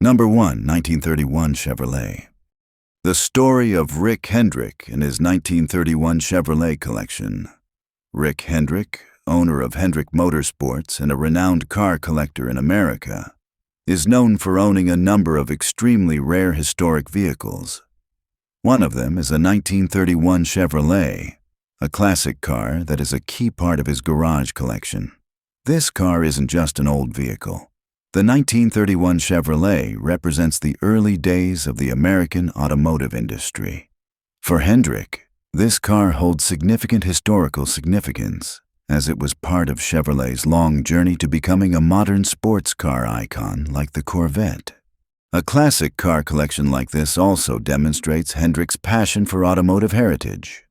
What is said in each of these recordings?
Number 1, 1931 Chevrolet. The story of Rick Hendrick and his 1931 Chevrolet collection. Rick Hendrick, owner of Hendrick Motorsports and a renowned car collector in America, is known for owning a number of extremely rare historic vehicles. One of them is a 1931 Chevrolet, a classic car that is a key part of his garage collection. This car isn't just an old vehicle. The 1931 Chevrolet represents the early days of the American automotive industry. For Hendrick, this car holds significant historical significance, as it was part of Chevrolet's long journey to becoming a modern sports car icon like the Corvette. A classic car collection like this also demonstrates Hendrick's passion for automotive heritage.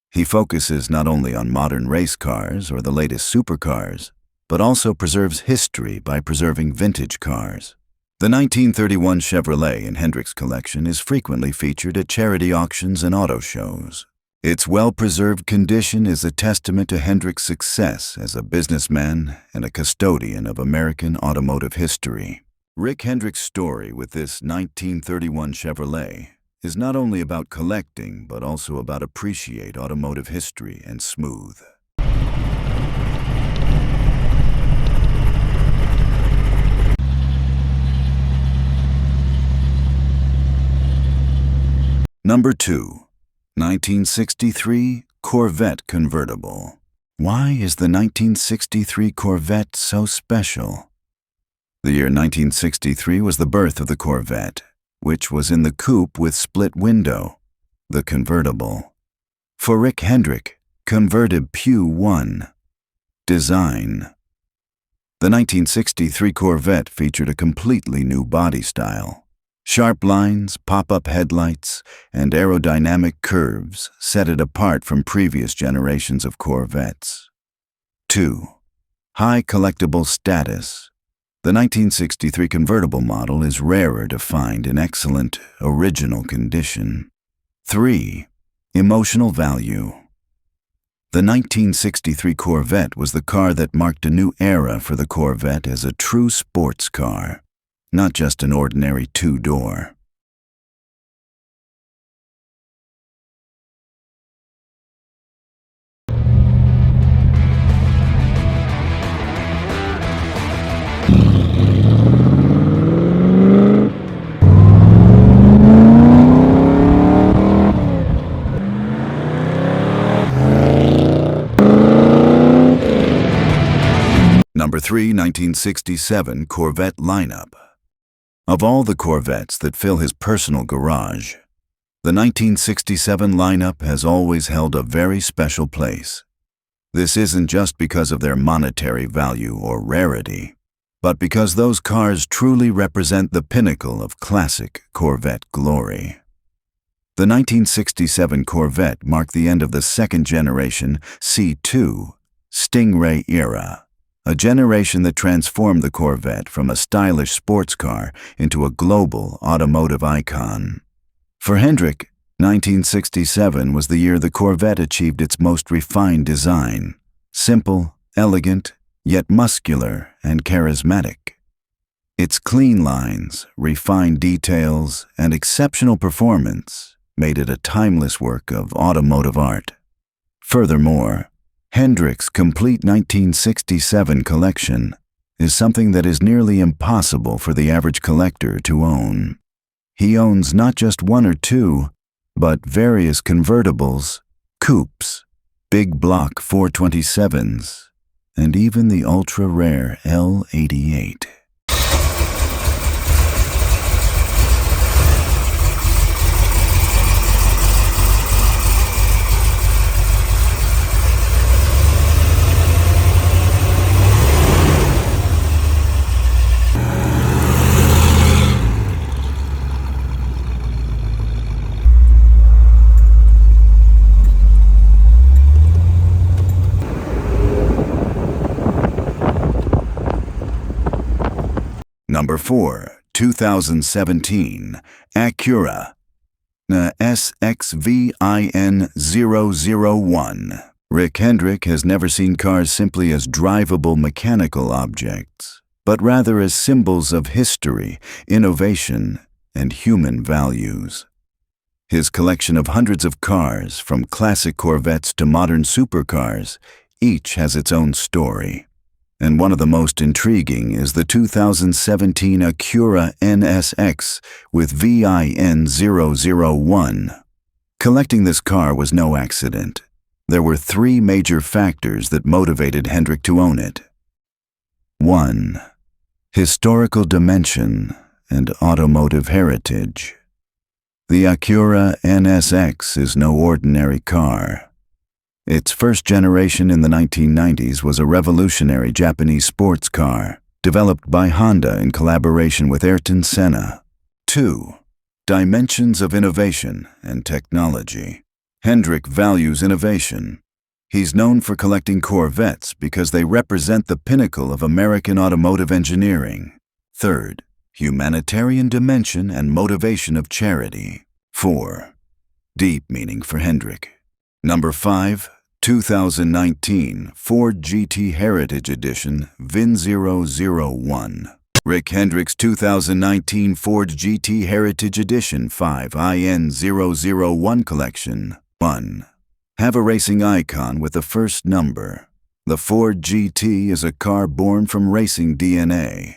He focuses not only on modern race cars or the latest supercars, but also preserves history by preserving vintage cars. The 1931 Chevrolet in Hendrick's collection is frequently featured at charity auctions and auto shows. Its well-preserved condition is a testament to Hendrick's success as a businessman and a custodian of American automotive history. Rick Hendrick's story with this 1931 Chevrolet is not only about collecting, but also about appreciate automotive history and smooth. Number 2, 1963 Corvette Convertible. Why is the 1963 Corvette so special? The year 1963 was the birth of the Corvette, which was in the coupe with split window, the convertible. For Rick Hendrick, converted Pew 1. Design. The 1963 Corvette featured a completely new body style. Sharp lines, pop-up headlights, and aerodynamic curves set it apart from previous generations of Corvettes. 2. High collectible status. The 1963 convertible model is rarer to find in excellent, original condition. 3. Emotional value. The 1963 Corvette was the car that marked a new era for the Corvette as a true sports car, not just an ordinary two-door. Number 3, 1967 Corvette lineup. Of all the Corvettes that fill his personal garage, the 1967 lineup has always held a very special place. This isn't just because of their monetary value or rarity, but because those cars truly represent the pinnacle of classic Corvette glory. The 1967 Corvette marked the end of the second-generation C2 Stingray era, a generation that transformed the Corvette from a stylish sports car into a global automotive icon. For Hendrick, 1967 was the year the Corvette achieved its most refined design, simple, elegant, yet muscular and charismatic. Its clean lines, refined details, and exceptional performance made it a timeless work of automotive art. Furthermore, Hendrick's complete 1967 collection is something that is nearly impossible for the average collector to own. He owns not just one or two, but various convertibles, coupes, big block 427s, and even the ultra-rare L88. Number 4, 2017 Acura NSX VIN 001. Rick Hendrick has never seen cars simply as drivable mechanical objects. but rather as symbols of history, innovation, and human values. His collection of hundreds of cars, from classic Corvettes to modern supercars, each has its own story. And one of the most intriguing is the 2017 Acura NSX with VIN 001. Collecting this car was no accident. There were three major factors that motivated Hendrick to own it. 1. Historical dimension and automotive heritage. The Acura NSX is no ordinary car. Its first generation in the 1990s was a revolutionary Japanese sports car, developed by Honda in collaboration with Ayrton Senna. 2. Dimensions of innovation and technology. Hendrick values innovation. He's known for collecting Corvettes because they represent the pinnacle of American automotive engineering. 3. Humanitarian dimension and motivation of charity. 4. Deep meaning for Hendrick. Number 5. 2019 Ford GT Heritage Edition VIN 001. Rick Hendrick's 2019 Ford GT Heritage Edition 5 IN 001 collection. 1. Have a racing icon with the first number. The Ford GT is a car born from racing DNA.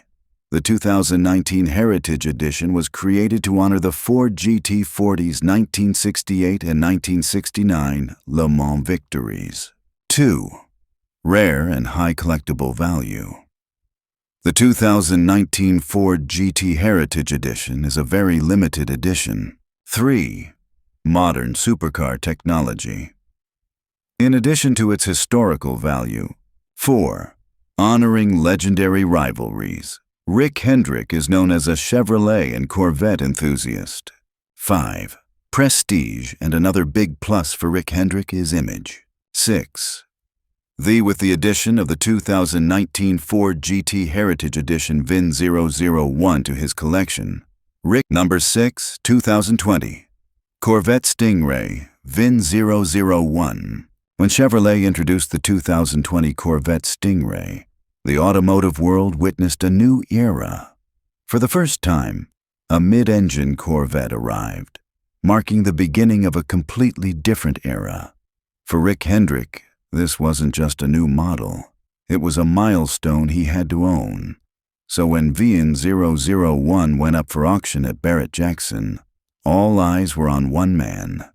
The 2019 Heritage Edition was created to honor the Ford GT40's 1968 and 1969 Le Mans victories. 2. Rare and high collectible value. The 2019 Ford GT Heritage Edition is a very limited edition. 3. Modern supercar technology. In addition to its historical value. 4. Honoring legendary rivalries. Rick Hendrick is known as a Chevrolet and Corvette enthusiast. 5. Prestige, and another big plus for Rick Hendrick is image. 6. With the addition of the 2019 Ford GT Heritage Edition VIN 001 to his collection. Rick. Number 6, 2020. Corvette Stingray VIN 001. When Chevrolet introduced the 2020 Corvette Stingray, the automotive world witnessed a new era. For the first time, a mid-engine Corvette arrived, marking the beginning of a completely different era. For Rick Hendrick, this wasn't just a new model. It was a milestone he had to own. So when VIN 001 went up for auction at Barrett-Jackson, all eyes were on one man,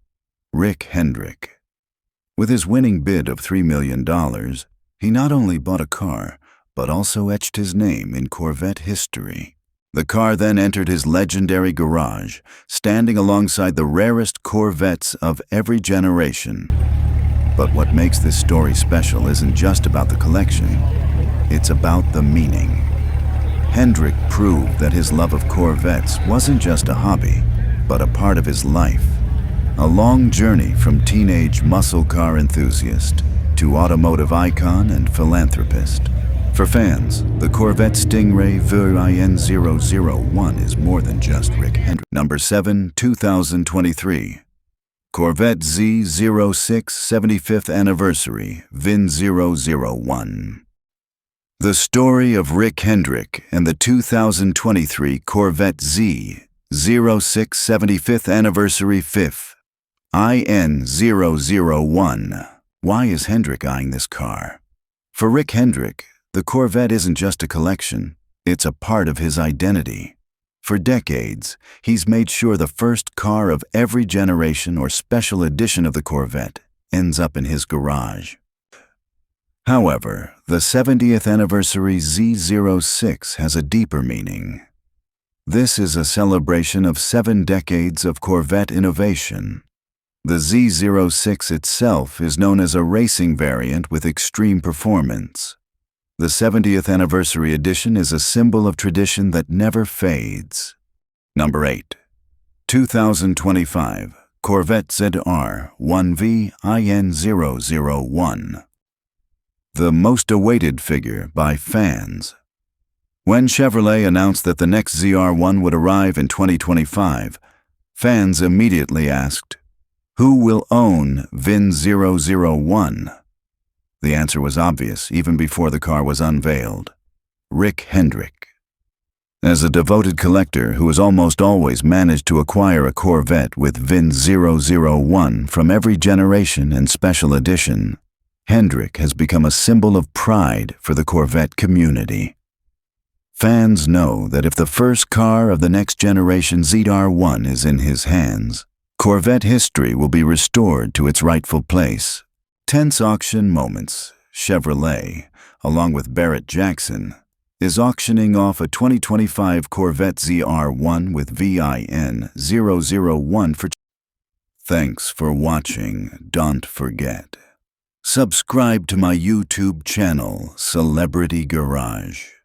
Rick Hendrick. With his winning bid of $3 million, he not only bought a car, but also etched his name in Corvette history. The car then entered his legendary garage, standing alongside the rarest Corvettes of every generation. But what makes this story special isn't just about the collection, it's about the meaning. Hendrick proved that his love of Corvettes wasn't just a hobby, but a part of his life. A long journey from teenage muscle car enthusiast to automotive icon and philanthropist. For fans, the Corvette Stingray VIN 001 is more than just Rick Hendrick. Number 7, 2023. Corvette Z06 75th Anniversary VIN 001. The story of Rick Hendrick and the 2023 Corvette Z06 75th Anniversary 5th IN 001. Why is Hendrick eyeing this car? For Rick Hendrick, the Corvette isn't just a collection, it's a part of his identity. For decades, he's made sure the first car of every generation or special edition of the Corvette ends up in his garage. However, the 70th Anniversary Z06 has a deeper meaning. This is a celebration of 7 decades of Corvette innovation. The Z06 itself is known as a racing variant with extreme performance. The 70th Anniversary Edition is a symbol of tradition that never fades. Number 8. 2025 Corvette ZR1 VIN 001. The most awaited figure by fans. When Chevrolet announced that the next ZR1 would arrive in 2025, fans immediately asked, "Who will own VIN 001? The answer was obvious even before the car was unveiled. Rick Hendrick. As a devoted collector who has almost always managed to acquire a Corvette with VIN 001 from every generation and special edition, Hendrick has become a symbol of pride for the Corvette community. Fans know that if the first car of the next generation ZR1 is in his hands, Corvette history will be restored to its rightful place. Tense Auction Moments, Chevrolet, along with Barrett Jackson, is auctioning off a 2025 Corvette ZR1 with VIN 001 for. Thanks for watching. Don't forget, subscribe to my YouTube channel, Celebrity Garage.